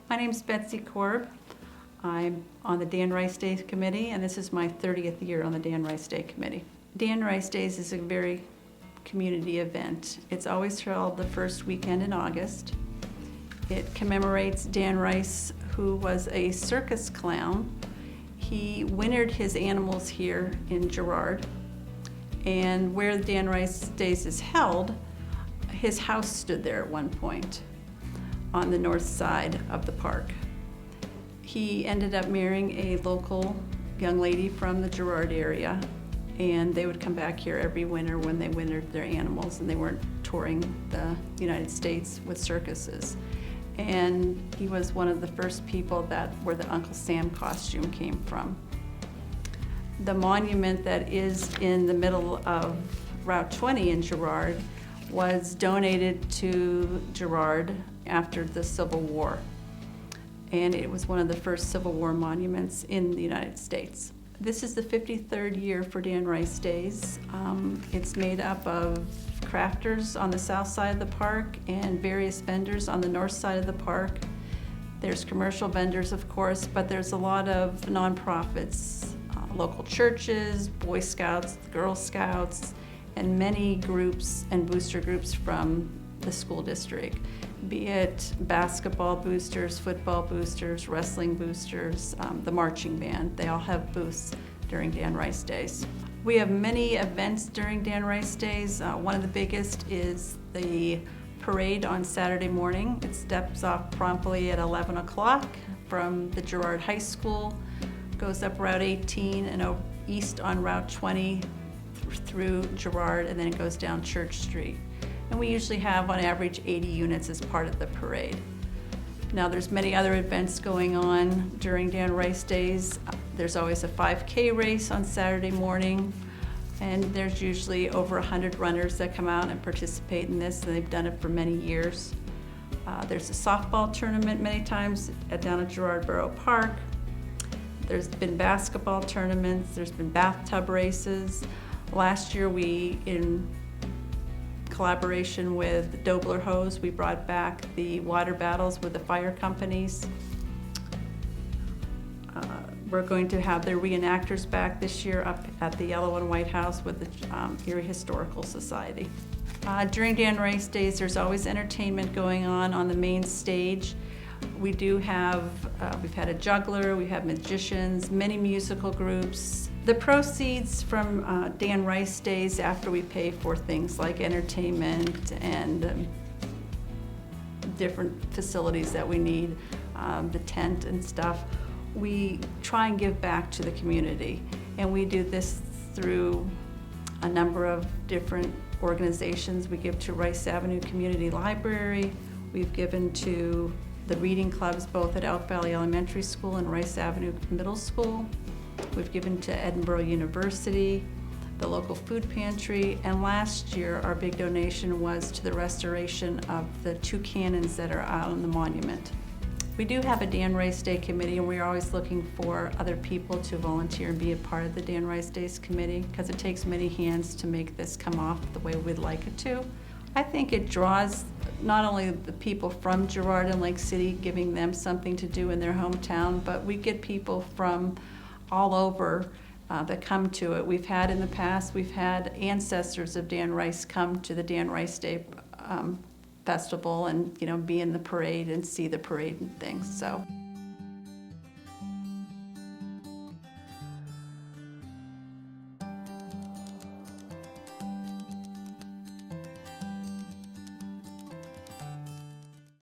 My name's Betsy Korb. I'm on the Dan Rice Day Committee, and this is my 30th year on the Dan Rice Day Committee. Dan Rice Days is a very community event. It's always held the first weekend in August. It commemorates Dan Rice, who was a circus clown. He wintered his animals here in Girard, and where the Dan Rice Days is held, his house stood there at one point on the north side of the park. He ended up marrying a local young lady from the Girard area, and they would come back here every winter when they wintered their animals and they weren't touring the United States with circuses. And he was one of the first people where the Uncle Sam costume came from. The monument that is in the middle of Route 20 in Girard was donated to Girard after the Civil War. And it was one of the first Civil War monuments in the United States. This is the 53rd year for Dan Rice Days. It's made up of crafters on the south side of the park and various vendors on the north side of the park. There's commercial vendors, of course, but there's a lot of nonprofits, local churches, Boy Scouts, Girl Scouts, and many groups and booster groups from the school district, be it basketball boosters, football boosters, wrestling boosters, the marching band. They all have booths during Dan Rice Days. We have many events during Dan Rice Days. One of the biggest is the parade on Saturday morning. It steps off promptly at 11 o'clock from the Girard High School, goes up Route 18 and east on Route 20 through Girard, and then it goes down Church Street. And we usually have on average 80 units as part of the parade. Now there's many other events going on during Dan Rice Days. There's always a 5K race on Saturday morning, and there's usually over 100 runners that come out and participate in this, and they've done it for many years. There's a softball tournament many times down at Girard Borough Park. There's been basketball tournaments, there's been bathtub races. Last year in collaboration with Dobler Hose, we brought back the water battles with the fire companies. We're going to have the reenactors back this year up at the Yellow and White House with the Erie Historical Society. During Dan Rice Days, there's always entertainment going on the main stage. We do have, we've had a juggler, we have magicians, many musical groups. The proceeds from Dan Rice Days, after we pay for things like entertainment and different facilities that we need, the tent and stuff, we try and give back to the community. And we do this through a number of different organizations. We give to Rice Avenue Community Library. We've given to the reading clubs both at Elk Valley Elementary School and Rice Avenue Middle School. We've given to Edinboro University, the local food pantry, and last year our big donation was to the restoration of the 2 cannons that are out on the monument. We do have a Dan Rice Day committee, and we're always looking for other people to volunteer and be a part of the Dan Rice Days committee, because it takes many hands to make this come off the way we'd like it to. I think it draws not only the people from Girard and Lake City, giving them something to do in their hometown, but we get people from all over that come to it. We've had in the past, we've had ancestors of Dan Rice come to the Dan Rice Day Festival and be in the parade and see the parade and things. So.